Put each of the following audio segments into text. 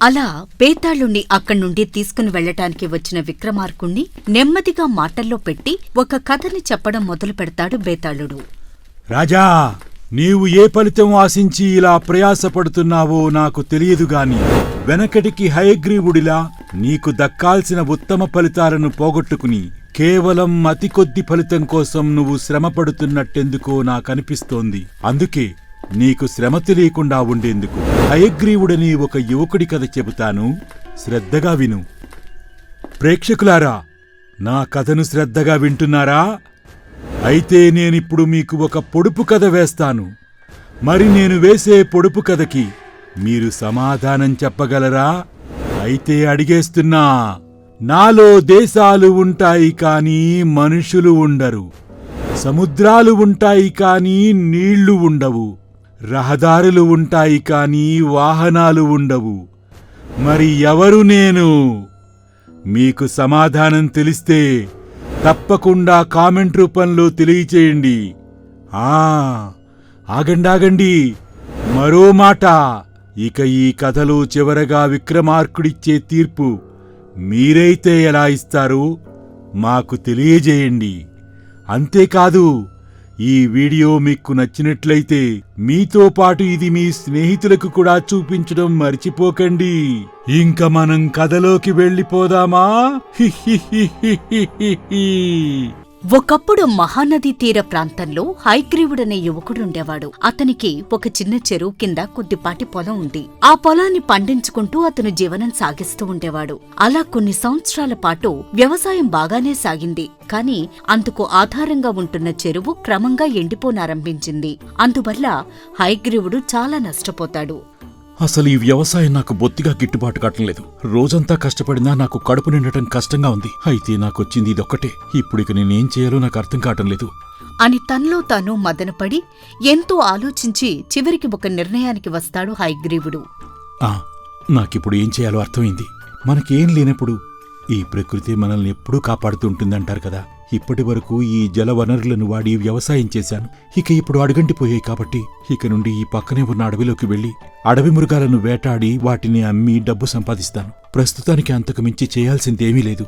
అలా బేతాళుణ్ణి అక్కడ్నుండి తీసుకుని వెళ్లటానికి వచ్చిన విక్రమార్కుణ్ణి నెమ్మదిగా మాటల్లో పెట్టి ఒక కథని చెప్పడం మొదలు పెడతాడు బేతాళుడు. రాజా, నీవు ఏ ఫలితం ఆశించి ఇలా ప్రయాసపడుతున్నావో నాకు తెలియదుగాని వెనకటికి హయగ్రీవుడిలా నీకు దక్కాల్సిన ఉత్తమ ఫలితాలను పోగొట్టుకుని కేవలం అతి కొద్ది ఫలితం కోసం నువ్వు శ్రమపడుతున్నట్టెందుకో నాకనిపిస్తోంది. అందుకే నీకు శ్రమ తెలియకుండా ఉండేందుకు హయగ్రీవుడని ఒక యువకుడి కథ చెబుతాను, శ్రద్ధగా విను. ప్రేక్షకులారా, నా కథను శ్రద్ధగా వింటున్నారా? అయితే నేనిప్పుడు మీకు ఒక పొడుపు కథ వేస్తాను. మరి నేను వేసే పొడుపు కథకి మీరు సమాధానం చెప్పగలరా? అయితే అడిగేస్తున్నా. నాలో దేశాలు ఉంటాయి కానీ మనుషులు ఉండరు, సముద్రాలు ఉంటాయి కానీ నీళ్లు ఉండవు, రహదారులు ఉంటాయి కానీ వాహనాలు ఉండవు. మరి ఎవరు నేను? మీకు సమాధానం తెలిస్తే తప్పకుండా కామెంట్ రూపంలో తెలియచేయండి. ఆగండి, మరో మాట. ఇక ఈ కథలో చివరగా విక్రమార్కుడిచ్చే తీర్పు మీరైతే ఎలా ఇస్తారు మాకు తెలియజేయండి. అంతేకాదు, ఈ వీడియో మీకు నచ్చినట్లయితే మీతో పాటు ఇది మీ స్నేహితులకు కూడా చూపించడం మర్చిపోకండి. ఇంక మనం కథలోకి వెళ్ళిపోదామా? ఒకప్పుడు మహానదీ తీర ప్రాంతంలో హయగ్రీవుడనే యువకుడుండేవాడు. అతనికి ఒక చిన్న చెరువు కింద కొద్దిపాటి పొలం ఉంది. ఆ పొలాన్ని పండించుకుంటూ అతను జీవనం సాగిస్తూ ఉండేవాడు. అలా కొన్ని సంవత్సరాల పాటు వ్యవసాయం బాగానే సాగింది. కాని అందుకు ఆధారంగా ఉంటున్న చెరువు క్రమంగా ఎండిపోనారంభించింది. అందువల్ల హయగ్రీవుడు చాలా నష్టపోతాడు. అసలు ఈ వ్యవసాయం నాకు బొత్తిగా గిట్టుబాటు కావట్లేదు. రోజంతా కష్టపడినా నాకు కడుపు నిండటం కష్టంగా ఉంది. అయితే నాకొచ్చింది ఇదొక్కటే. ఇప్పుడిక నేనేం చేయాలో నాకు అర్థం కావటం లేదు అని తనలో తాను మదనపడి ఎంతో ఆలోచించి చివరికి ఒక నిర్ణయానికి వస్తాడు హయగ్రీవుడు. నాకిప్పుడు ఏం చేయాలో అర్థమైంది. మనకేం లేనప్పుడు ఈ ప్రకృతి మనల్ని ఎప్పుడూ కాపాడుతూ ఉంటుందంటారు కదా. ఇప్పటి వరకు ఈ జల వనరులను వాడి వ్యవసాయం చేశాను. ఇక ఇప్పుడు అడుగంటిపోయాయి కాబట్టి ఇక నుండి ఈ పక్కనే ఉన్న అడవిలోకి వెళ్లి అడవి మృగాలను వేటాడి వాటిని అమ్మి డబ్బు సంపాదిస్తాను. ప్రస్తుతానికి అంతకు మించి చేయాల్సిందేమీ లేదు.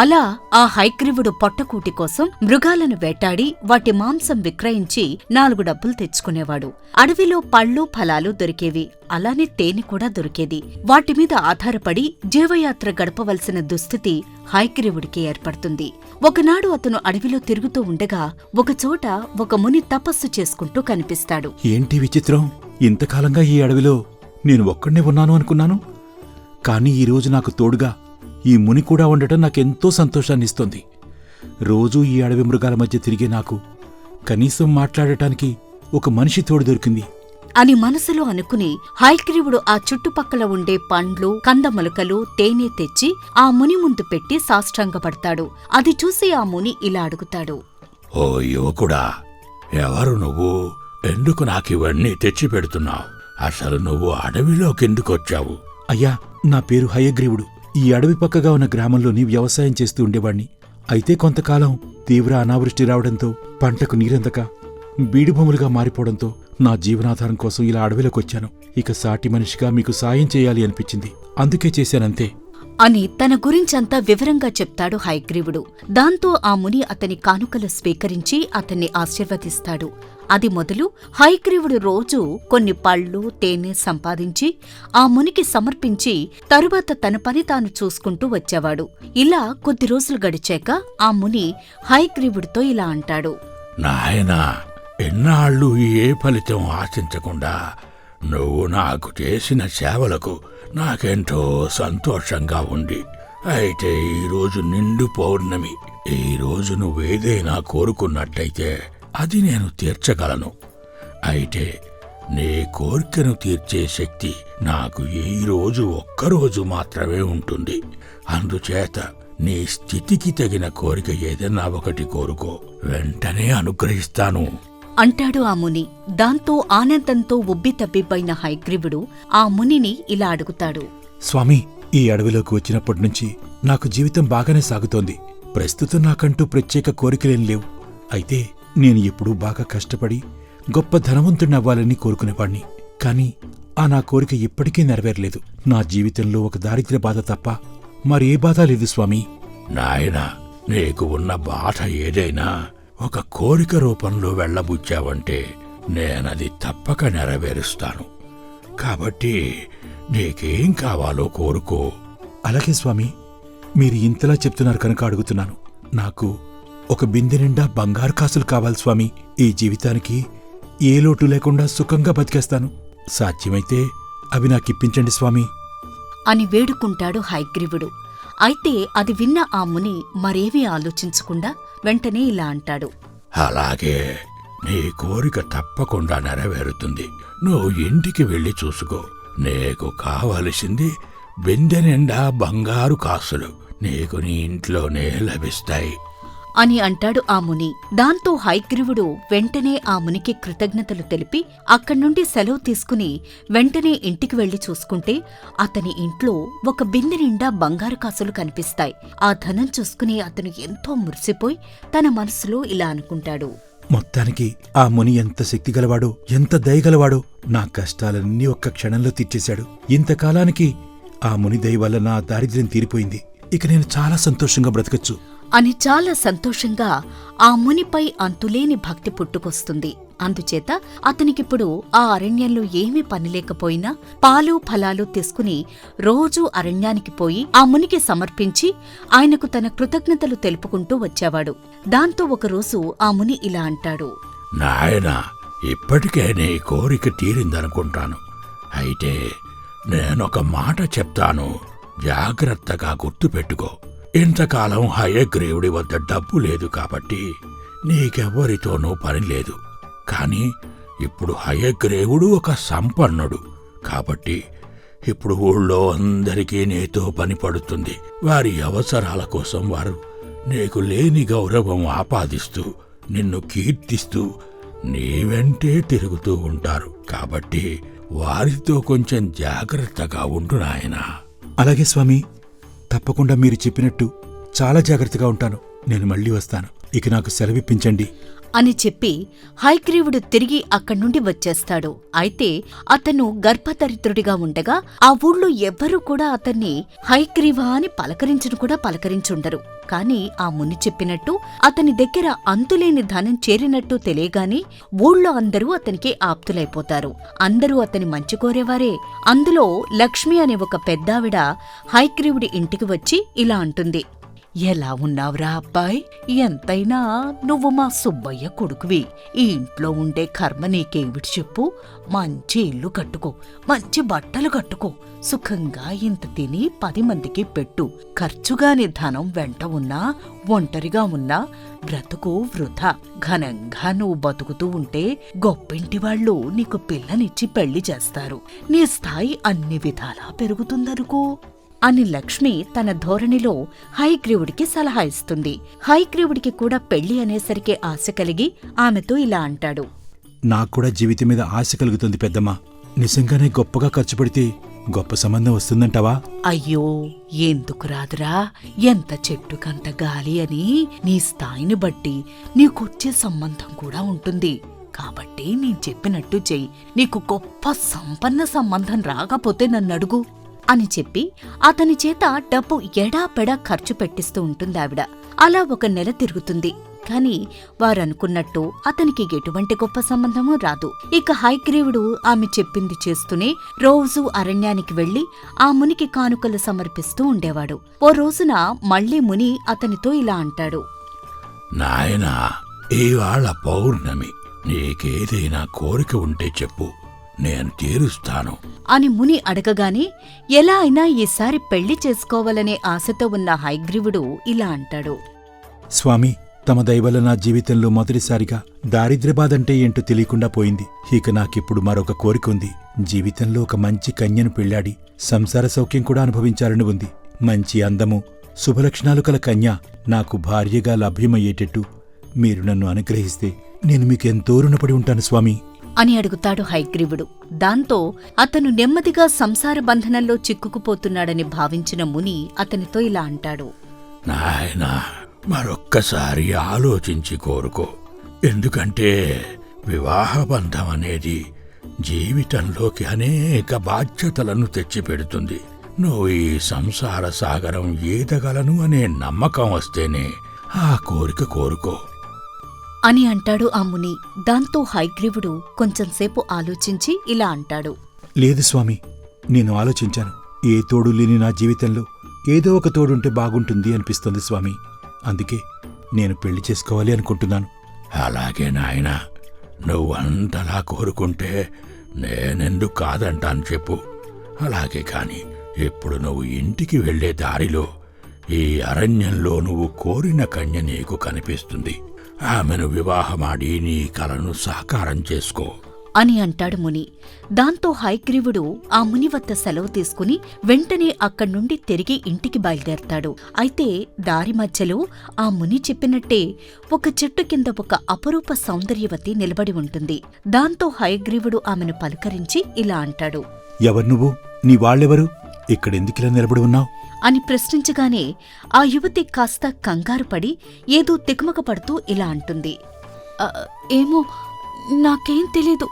అలా ఆ హయగ్రీవుడు పొట్టకూటి కోసం మృగాలను వేటాడి వాటి మాంసం విక్రయించి 4 డబ్బులు తెచ్చుకునేవాడు. అడవిలో పళ్ళు ఫలాలు దొరికేవి. అలానే తేనె కూడా దొరికేది. వాటిమీద ఆధారపడి జీవయాత్ర గడపవలసిన దుస్థితి హయగ్రీవుడికి ఏర్పడుతుంది. ఒకనాడు అతను అడవిలో తిరుగుతూ ఉండగా ఒకచోట ఒక ముని తపస్సు చేసుకుంటూ కనిపిస్తాడు. ఏంటి విచిత్రం! ఇంతకాలంగా ఈ అడవిలో నేను ఒక్కడే ఉన్నాను అనుకున్నాను. కాని ఈరోజు నాకు తోడుగా ఈ ముని కూడా ఉండటం నాకెంతో సంతోషాన్నిస్తోంది. రోజూ ఈ అడవి మృగాల మధ్య తిరిగే నాకు కనీసం మాట్లాడటానికి ఒక మనిషి తోడు దొరికింది అని మనసులో అనుకుని హయగ్రీవుడు ఆ చుట్టుపక్కల ఉండే పండ్లు, కందమొలకలు, తేనె తెచ్చి ఆ ముని ముందు పెట్టి సాష్టాంగపడతాడు. అది చూసి ఆ ముని ఇలా అడుగుతాడు. ఓ యువకుడా, ఎవరు నువ్వు? ఎందుకు నాకివన్నీ తెచ్చిపెడుతున్నావు? అసలు నువ్వు అడవిలోకెందుకొచ్చావు? అయ్యా, నా పేరు హయగ్రీవుడు. ఈ అడవి పక్కగా ఉన్న గ్రామంలోని వ్యవసాయం చేస్తూ ఉండేవాణ్ణి. అయితే కొంతకాలం తీవ్ర అనావృష్టి రావడంతో పంటకు నీరందక బీడుభూములుగా మారిపోవడంతో నా జీవనాధారం కోసం ఇలా అడవిలోకొచ్చాను. ఇక సాటి మనిషిగా మీకు సాయం చేయాలి అనిపించింది, అందుకే చేశానంతే అని తన గురించంతా వివరంగా చెప్తాడు హయగ్రీవుడు. దాంతో ఆ ముని అతని కానుకలు స్వీకరించి అతన్ని ఆశీర్వదిస్తాడు. అది మొదలు హయగ్రీవుడు రోజూ కొన్ని పళ్ళు, తేనె సంపాదించి ఆ మునికి సమర్పించి తరువాత తన పని తాను చూసుకుంటూ వచ్చేవాడు. ఇలా కొద్ది రోజులు గడిచాక ఆ ముని హయగ్రీవుడితో ఇలా అంటాడు. నాయనా, ఎన్నాళ్ళు ఏ ఫలితం ఆశించకుండా నువ్వు నాకు చేసిన సేవలకు నాకెంతో సంతోషంగా ఉంది. అయితే ఈరోజు నిండు పౌర్ణమి. ఈరోజు నువ్వేదైనా కోరుకున్నట్టయితే అది నేను తీర్చగలను. అయితే నీ కోరికను తీర్చే శక్తి నాకు ఈరోజు ఒక్కరోజు మాత్రమే ఉంటుంది. అందుచేత నీ స్థితికి తగిన కోరిక ఏదన్నా ఒకటి కోరుకో, వెంటనే అనుగ్రహిస్తాను అంటాడు ఆ ముని. దాంతో ఆనందంతో ఉబ్బితబ్బిబ్బైన హయగ్రీవుడు ఆ మునిని ఇలా అడుగుతాడు. స్వామి, ఈ అడవిలోకి వచ్చినప్పటినుంచి నాకు జీవితం బాగానే సాగుతోంది. ప్రస్తుతం నాకంటూ ప్రత్యేక కోరికలేం లేవు. అయితే నేను ఎప్పుడూ బాగా కష్టపడి గొప్ప ధనవంతుణ్ణవ్వాలని కోరుకునేవాణ్ణి. కాని ఆ నా కోరిక ఇప్పటికీ నెరవేరలేదు. నా జీవితంలో ఒక దారిద్ర్య బాధ తప్ప మరే బాధ లేదు స్వామీ. నాయనా, నీకు ఉన్న బాధ ఏదైనా ఒక కోరిక రూపంలో వెళ్ళబుచ్చావంటే నేనది తప్పక నెరవేరుస్తాను. కాబట్టి నీకేం కావాలో కోరుకో. అలాగే స్వామి, మీరు ఇంతలా చెప్తున్నారు కనుక అడుగుతున్నాను. నాకు ఒక బిందె నిండా బంగారు కాసులు కావాలి స్వామి. ఈ జీవితానికి ఏ లోటు లేకుండా సుఖంగా బతికేస్తాను. సాధ్యమైతే అవి నాకిప్పించండి స్వామి అని వేడుకుంటాడు హయగ్రీవుడు. అయితే అది విన్న ఆ ముని మరేమీ ఆలోచించకుండా వెంటనే ఇలా అంటాడు. అలాగే, నీ కోరిక తప్పకుండా నెరవేరుతుంది. నువ్వు ఇంటికి వెళ్ళి చూసుకో. నీకు కావలసింది బిందె నిండా బంగారు కాసులు నీకు నీ ఇంట్లోనే లభిస్తాయి అని అంటాడు ఆ ముని. దాంతో హయగ్రీవుడు వెంటనే ఆ మునికి కృతజ్ఞతలు తెలిపి అక్కడ్నుండి సెలవు తీసుకుని వెంటనే ఇంటికి వెళ్లి చూసుకుంటే అతని ఇంట్లో ఒక బిందె నిండా బంగారు కాసులు కనిపిస్తాయి. ఆ ధనం చూసుకుని అతను ఎంతో మురిసిపోయి తన మనసులో ఇలా అనుకుంటాడు. మొత్తానికి ఆ ముని ఎంత శక్తిగలవాడో, ఎంత దయగలవాడో. నా కష్టాలన్నీ ఒక్క క్షణంలో తీర్చేశాడు. ఇంతకాలానికి ఆ ముని దయ వల్ల నా దారిద్ర్యం తీరిపోయింది. ఇక నేను చాలా సంతోషంగా బ్రతకచ్చు అని చాలా సంతోషంగా ఆ మునిపై అంతులేని భక్తి పుట్టుకొస్తుంది. అందుచేత అతనికిప్పుడు ఆ అరణ్యంలో ఏమీ పనిలేకపోయినా పాలు ఫలాలు తీసుకుని రోజూ అరణ్యానికి పోయి ఆ మునికి సమర్పించి ఆయనకు తన కృతజ్ఞతలు తెలుపుకుంటూ వచ్చేవాడు. దాంతో ఒకరోజు ఆ ముని ఇలా అంటాడు. నాయనా, ఇప్పటికే నీ కోరిక తీరిందనుకుంటాను. అయితే నేనొక మాట చెప్తాను, జాగ్రత్తగా గుర్తుపెట్టుకో. ఇంతకాలం హయగ్రీవుడి వద్ద డబ్బు లేదు కాబట్టి నీకెవ్వరితోనూ పని లేదు. కాని ఇప్పుడు హయగ్రీవుడు ఒక సంపన్నుడు కాబట్టి ఇప్పుడు ఊళ్ళో అందరికీ నీతో పని పడుతుంది. వారి అవసరాల కోసం వారు నీకు లేని గౌరవం ఆపాదిస్తూ నిన్ను కీర్తిస్తూ నీ వెంటే తిరుగుతూ ఉంటారు. కాబట్టి వారితో కొంచెం జాగ్రత్తగా ఉండు నాయనా. అలాగే స్వామి, తప్పకుండా మీరు చెప్పినట్టు చాలా జాగ్రత్తగా ఉంటాను. నేను మళ్ళీ వస్తాను. ఇక నాకు సెలవిప్పించండి అని చెప్పి హయగ్రీవుడు తిరిగి అక్కడ్నుండి వచ్చేస్తాడు. అయితే అతను గర్భదరిద్రుడిగా ఉండగా ఆ ఊళ్ళో ఎవ్వరూ కూడా అతన్ని హయగ్రీవా అని పలకరించను కూడా పలకరించుండరు. కాని ఆ ముని చెప్పినట్టు అతని దగ్గర అంతులేని ధనం చేరినట్టు తెలియగాని ఊళ్ళో అందరూ అతనికి ఆప్తులైపోతారు. అందరూ అతని మంచి కోరేవారే. అందులో లక్ష్మి అనే ఒక పెద్దావిడ హయగ్రీవుడి ఇంటికి వచ్చి ఇలా అంటుంది. ఎలా ఉన్నావురా అబ్బాయ్? ఎంతైనా నువ్వు మా సుబ్బయ్య కొడుకువి. ఈ ఇంట్లో ఉండే కర్మ నీకేమిటి చెప్పు? మంచి ఇల్లు కట్టుకో, మంచి బట్టలు కట్టుకో, సుఖంగా ఇంత తిని 10 మందికి పెట్టు. ఖర్చుగాని ధనం వెంట ఉన్నా, ఒంటరిగా ఉన్నా బ్రతుకు వృధా. ఘనంగా నువ్వు బతుకుతూ ఉంటే గొప్పింటి వాళ్ళు నీకు పిల్లనిచ్చి పెళ్లి చేస్తారు. నీ స్థాయి అన్ని విధాలా పెరుగుతుందనుకో అని లక్ష్మి తన ధోరణిలో హయగ్రీవుడికి సలహా ఇస్తుంది. హయగ్రీవుడికి కూడా పెళ్లి అనేసరికి ఆశ కలిగి ఆమెతో ఇలా అంటాడు. నాక్కూడా జీవితం మీద ఆశ కలుగుతుంది పెద్దమ్మా. నిజంగానే గొప్పగా ఖర్చు పెడితే గొప్ప సంబంధం వస్తుందంటావా? అయ్యో, ఎందుకు రాదురా? ఎంత చెట్టుకంత గాలి అని నీ స్థాయిని బట్టి నీకొచ్చే సంబంధం కూడా ఉంటుంది. కాబట్టి నేను చెప్పినట్టు చెయ్యి. నీకు గొప్ప సంపన్న సంబంధం రాకపోతే నన్నడుగు అని చెప్పి అతని చేత డబ్బు ఎడాపెడా ఖర్చు పెట్టిస్తూ ఉంటుందావిడ. అలా 1 నెల తిరుగుతుంది. కాని వారనుకున్నట్టు అతనికి ఎటువంటి గొప్ప సంబంధమూ రాదు. ఇక హయగ్రీవుడు ఆమె చెప్పింది చేస్తూనే రోజూ అరణ్యానికి వెళ్లి ఆ మునికి కానుకలు సమర్పిస్తూ ఉండేవాడు. ఓ రోజున మళ్లీ ముని అతనితో ఇలా అంటాడు. నాయనా, ఇవాళ పౌర్ణమి. నీకేదైనా కోరిక ఉంటే చెప్పు, నేను తీరుస్తాను అని ముని అడగగానే ఎలా అయినా ఈసారి పెళ్లి చేసుకోవాలనే ఆశతో ఉన్న హయగ్రీవుడు ఇలా అంటాడు. స్వామి, తమ దయవల్ల నా జీవితంలో మొదటిసారిగా దారిద్ర్యబాధంటే ఏంటో తెలియకుండా పోయింది. ఇక నాకిప్పుడు మరొక కోరిక ఉంది. జీవితంలో ఒక మంచి కన్యను పెళ్లాడి సంసార సౌఖ్యం కూడా అనుభవించాలని ఉంది. మంచి అందము, శుభలక్షణాలు కల కన్య నాకు భార్యగా లభ్యమయ్యేటట్టు మీరు నన్ను అనుగ్రహిస్తే నేను మీకెంతో రుణపడి ఉంటాను స్వామి అని అడుగుతాడు హయగ్రీవుడు. దాంతో అతను నెమ్మదిగా సంసార బంధనంలో చిక్కుకుపోతున్నాడని భావించిన ముని అతనితో ఇలా అంటాడు. నాయనా, మరొక్కసారి ఆలోచించి కోరుకో. ఎందుకంటే వివాహ బంధం అనేది జీవితంలోకి అనేక బాధ్యతలను తెచ్చిపెడుతుంది. నువ్వు ఈ సంసార సాగరం ఈదగలను అనే నమ్మకం వస్తేనే ఆ కోరిక కోరుకో అని అంటాడు ఆ ముని. దాంతో హయగ్రీవుడు కొంచెంసేపు ఆలోచించి ఇలా అంటాడు. లేదు స్వామి, నేను ఆలోచించాను. ఏ తోడు లేని నా జీవితంలో ఏదో ఒక తోడుంటే బాగుంటుంది అనిపిస్తుంది స్వామి. అందుకే నేను పెళ్లి చేసుకోవాలి అనుకుంటున్నాను. అలాగే నాయనా, నువ్వంతలా కోరుకుంటే నేనెందుకు కాదంటాను చెప్పు. అలాగే కాని ఇప్పుడు నువ్వు ఇంటికి వెళ్లే దారిలో ఈ అరణ్యంలో నువ్వు కోరిన కన్య నీకు కనిపిస్తుంది. ఆమెను వివాహమాడి నీ కలను సాకారం చేసుకో అని అంటాడు ముని. దాంతో హయగ్రీవుడు ఆ ముని వద్ద సెలవు తీసుకుని వెంటనే అక్కడ్నుండి తిరిగి ఇంటికి బయలుదేరతాడు. అయితే దారి మధ్యలో ఆ ముని చెప్పినట్టే ఒక చెట్టు కింద ఒక అపరూప సౌందర్యవతి నిలబడి ఉంటుంది. దాంతో హయగ్రీవుడు ఆమెను పలకరించి ఇలా అంటాడు. ఎవరు నువ్వు? నీ వాళ్ళెవరు? ఇక్కడెందుకిలా నిలబడి ఉన్నావు? అని ప్రశ్నించగానే ఆ యువతి కాస్త కంగారు పడి ఏదో తికమక పడుతూ ఇలా అంటుంది. ఏమో, నాకేం తెలీదు.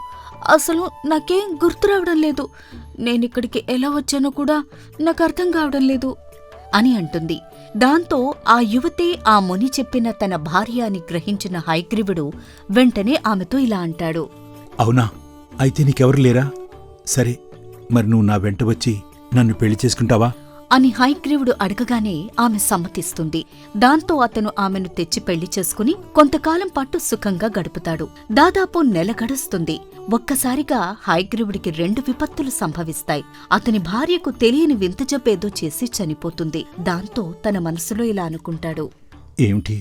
అసలు నాకేం గుర్తురావడం లేదు. నేనిక్కడికి ఎలా వచ్చానో కూడా నాకు అర్థం కావడం లేదు అని అంటుంది. దాంతో ఆ యువతే ఆ ముని చెప్పిన తన భార్య అని గ్రహించిన హయగ్రీవుడు వెంటనే ఆమెతో ఇలా అంటాడు. అవునా? అయితే నీకెవరు లేరా? సరే, మరి నువ్వు నా వెంట వచ్చి నన్ను పెళ్లి చేసుకుంటావా? అని హయగ్రీవుడు అడగగానే ఆమె సమ్మతిస్తుంది. దాంతో అతను ఆమెను తెచ్చి పెళ్లి చేసుకుని కొంతకాలం పాటు సుఖంగా గడుపుతాడు. దాదాపు నెల గడుస్తుంది. ఒక్కసారిగా హయగ్రీవుడికి 2 విపత్తులు సంభవిస్తాయి. అతని భార్యకు తెలియని వింత జబ్బేదో చేసి చనిపోతుంది. దాంతో తన మనసులో ఇలా అనుకుంటాడు. ఏమిటి,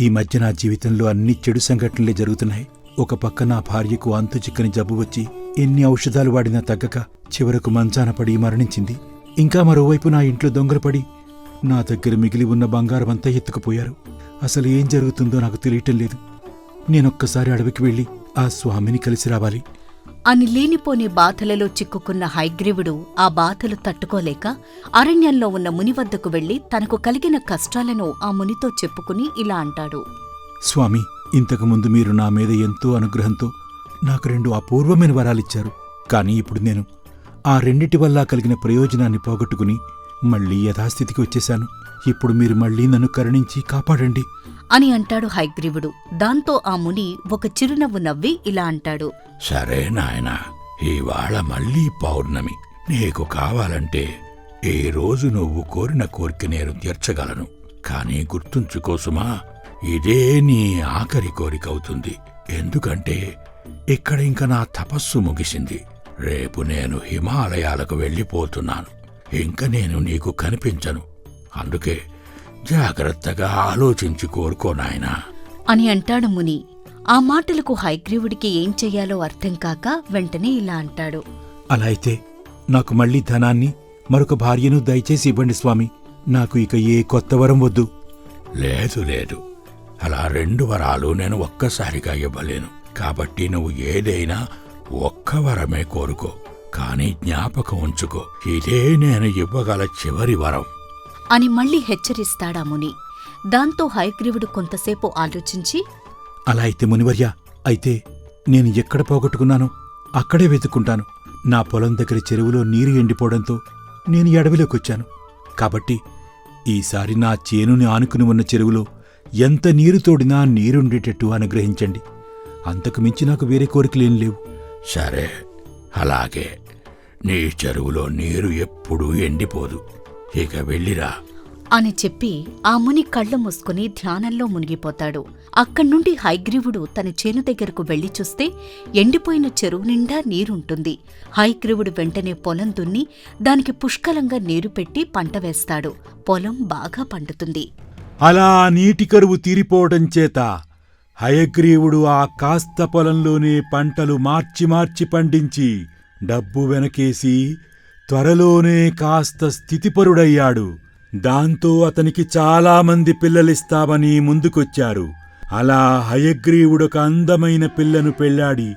ఈ మధ్య నా జీవితంలో అన్ని చెడు సంఘటనలే జరుగుతున్నాయి. ఒక పక్క నా భార్యకు అంతు చిక్కని జబ్బు వచ్చి ఎన్ని ఔషధాలు వాడినా తగ్గక చివరకు మంచాన పడి మరణించింది. ఇంకా మరోవైపు నా ఇంట్లో దొంగలు పడి నా దగ్గర మిగిలి ఉన్న బంగారమంతా ఎత్తుకుపోయారు. అసలు ఏం జరుగుతుందో నాకు తెలియటం లేదు. నేనొక్కసారి అడవికి వెళ్లి ఆ స్వామిని కలిసి రావాలి అని లేనిపోని బాధలలో చిక్కుకున్న హయగ్రీవుడు ఆ బాధలు తట్టుకోలేక అరణ్యంలో ఉన్న ముని వద్దకు వెళ్లి తనకు కలిగిన కష్టాలను ఆ మునితో చెప్పుకుని ఇలా అంటాడు. స్వామి, ఇంతకుముందు మీరు నా మీద ఎంతో అనుగ్రహంతో నాకు 2 అపూర్వమైన వరాలిచ్చారు. కానీ ఇప్పుడు నేను ఆ రెండిటి వల్ల కలిగిన ప్రయోజనాన్ని పోగొట్టుకుని మళ్లీ యథాస్థితికి వచ్చేశాను. ఇప్పుడు మీరు మళ్లీ నన్ను కరుణించి కాపాడండి అని అంటాడు హయగ్రీవుడు. దాంతో ఆ ముని ఒక చిరునవ్వు నవ్వి ఇలా అంటాడు. సరే నాయనా, ఇవాళ మళ్ళీ పౌర్ణమి. నీకు కావాలంటే ఈ రోజు నువ్వు కోరిన కోరిక నేను తీర్చగలను. కానీ గుర్తుంచుకోసుమా, ఇదే నీ ఆఖరి కోరిక అవుతుంది. ఎందుకంటే ఇక్కడ ఇంక నా తపస్సు ముగిసింది. రేపు నేను హిమాలయాలకు వెళ్ళిపోతున్నాను. ఇంక నేను నీకు కనిపించను. అందుకే జాగ్రత్తగా ఆలోచించి కోరుకో నాయనా అని అంటాడు ముని. ఆ మాటలకు హయగ్రీవుడికి ఏం చెయ్యాలో అర్థం కాక వెంటనే ఇలా అంటాడు. అలా అయితే నాకు మళ్లీ ధనాన్ని, మరొక భార్యను దయచేసి ఇవ్వండి స్వామి. నాకు ఇక ఏ కొత్త వరం వద్దు. లేదు లేదు, అలా 2 వరాలు నేను ఒక్కసారిగా ఇవ్వలేను. కాబట్టి నువ్వు ఏదైనా ఒక్క వరమే కోరుకో. కాని జ్ఞాపకం ఉంచుకో, ఇదే నేను ఇవ్వగల చివరి వరం అని మళ్లీ హెచ్చరిస్తాడా ముని. దాంతో హయగ్రీవుడు కొంతసేపు ఆలోచించి, అలా అయితే మునివర్య, అయితే నేను ఎక్కడ పోగొట్టుకున్నానో అక్కడే వెతుక్కుంటాను. నా పొలం దగ్గర చెరువులో నీరు ఎండిపోవడంతో నేను ఈ అడవిలోకొచ్చాను. కాబట్టి ఈసారి నా చేనుని ఆనుకుని ఉన్న చెరువులో ఎంత నీరు తోడినా నీరుండేటట్టు అనుగ్రహించండి. అంతకు మించి నాకు వేరే కోరికలేం లేవు. సరే, అలాగే. నీ చెరువులో నీరు ఎప్పుడూ ఎండిపోదు. ఇక వెళ్ళిరా అని చెప్పి ఆ ముని కళ్ళు మూసుకుని ధ్యానంలో మునిగిపోతాడు. అక్కడ్నుండి హయగ్రీవుడు తన చేను దగ్గరకు వెళ్లి చూస్తే ఎండిపోయిన చెరువు నిండా నీరుంటుంది. హయగ్రీవుడు వెంటనే పొలం దున్ని దానికి పుష్కలంగా నీరు పెట్టి పంట వేస్తాడు. పొలం బాగా పండుతుంది. అలా నీటి కరువు తీరిపోవడం చేత హయగ్రీవుడు ఆ కాస్త పొలంలోనే పంటలు మార్చి మార్చి పండించి డబ్బు వెనకేసి త్వరలోనే కాస్త స్థితిపరుడయ్యాడు. దాంతో అతనికి చాలామంది పిల్లలిస్తామని ముందుకొచ్చారు. అలా హయగ్రీవుడొక అందమైన పిల్లను పెళ్లాడి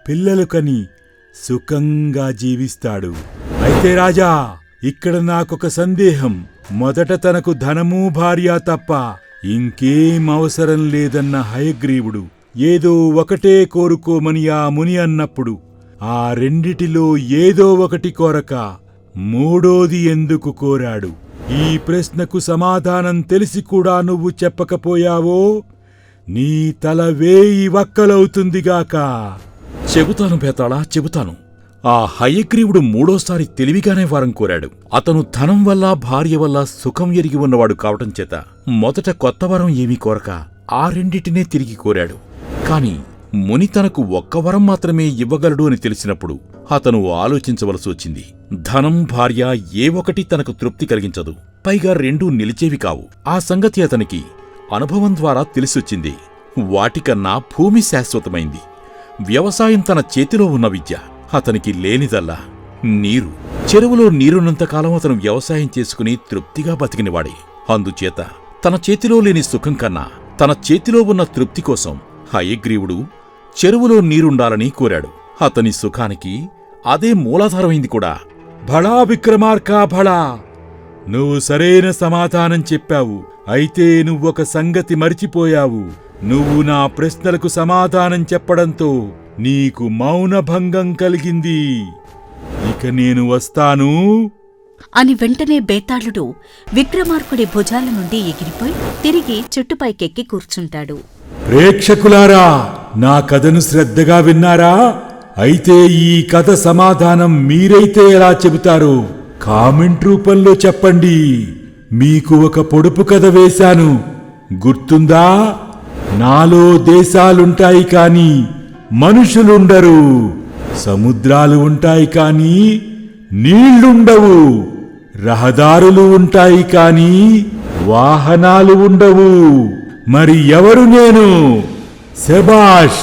పిల్లలు కని సుఖంగా జీవిస్తాడు. అయితే రాజా, ఇక్కడ నాకొక సందేహం. మొదట తనకు ధనమూ భార్య తప్ప ఇంకేం అవసరం లేదన్న హయగ్రీవుడు ఏదో ఒకటే కోరుకోమని ఆ ముని అన్నప్పుడు ఆ రెండిటిలో ఏదో ఒకటి కోరక మూడోది ఎందుకు కోరాడు? ఈ ప్రశ్నకు సమాధానం తెలిసి కూడా నువ్వు చెప్పకపోయావో నీ తల 1000 వక్కలవుతుందిగాక. చెబుతాను బేతాళా, చెబుతాను. ఆ హయగ్రీవుడు మూడోసారి తెలివిగానే వరం కోరాడు. అతను ధనం వల్ల భార్య వల్ల సుఖం ఎరిగి ఉన్నవాడు కావటం చేత మొదట కొత్త వరం ఏమీ కోరక ఆ రెండిటినే తిరిగి కోరాడు. కాని ముని తనకు ఒక్క వరం మాత్రమే ఇవ్వగలడు అని తెలిసినప్పుడు అతను ఆలోచించవలసి వచ్చింది. ధనం, భార్య ఏ ఒకటి తనకు తృప్తి కలిగించదు. పైగా రెండూ నిలిచేవి కావు. ఆ సంగతి అతనికి అనుభవం ద్వారా తెలిసొచ్చింది. వాటికన్నా భూమి శాశ్వతమైంది. వ్యవసాయం తన చేతిలో ఉన్న విద్య. అతనికి లేనిదల్లా నీరు. చెరువులో నీరున్నంతకాలం అతను వ్యవసాయం చేసుకుని తృప్తిగా బతికినవాడే. అందుచేత తన చేతిలో లేని సుఖం కన్నా తన చేతిలో ఉన్న తృప్తి కోసం హయగ్రీవుడు చెరువులో నీరుండాలని కోరాడు. అతని సుఖానికి అదే మూలాధారమైంది కూడా. భళా విక్రమార్క భళా, నువ్వు సరైన సమాధానం చెప్పావు. అయితే నువ్వొక సంగతి మరిచిపోయావు. నువ్వు నా ప్రశ్నలకు సమాధానం చెప్పడంతో నీకు మౌనభంగం కలిగింది. ఇక నేను వస్తాను అని వెంటనే బేతాళుడు విక్రమార్కుడి భుజాల నుండి ఎగిరిపోయి తిరిగి చెట్టుపైకెక్కి కూర్చుంటాడు. ప్రేక్షకులారా, నా కథను శ్రద్ధగా విన్నారా? అయితే ఈ కథ సమాధానం మీరైతే ఎలా చెబుతారో కామెంట్ రూపంలో చెప్పండి. మీకు ఒక పొడుపు కథ వేశాను, గుర్తుందా? నాలో దేశాలుంటాయి కాని మనుషులుండరు, సముద్రాలు ఉంటాయి కాని నీళ్లుండవు, రహదారులు ఉంటాయి కాని వాహనాలు ఉండవు. మరి ఎవరు నేను? శబాష్!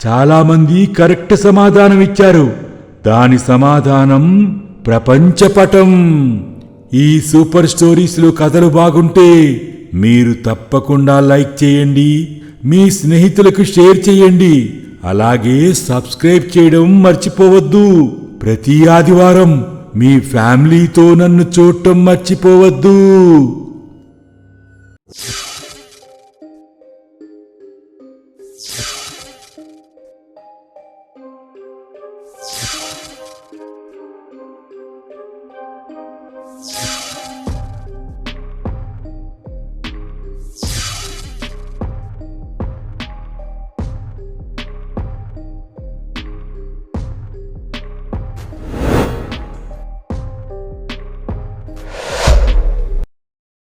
చాలామంది కరెక్ట్ సమాధానం ఇచ్చారు. దాని సమాధానం ప్రపంచపటం. ఈ సూపర్ స్టోరీస్లో కథలు బాగుంటే మీరు తప్పకుండా లైక్ చేయండి, మీ స్నేహితులకు షేర్ చేయండి. అలాగే సబ్స్క్రైబ్ చేయడం మర్చిపోవద్దు. ప్రతి ఆదివారం మీ ఫ్యామిలీతో నన్ను చూడటం మర్చిపోవద్దు.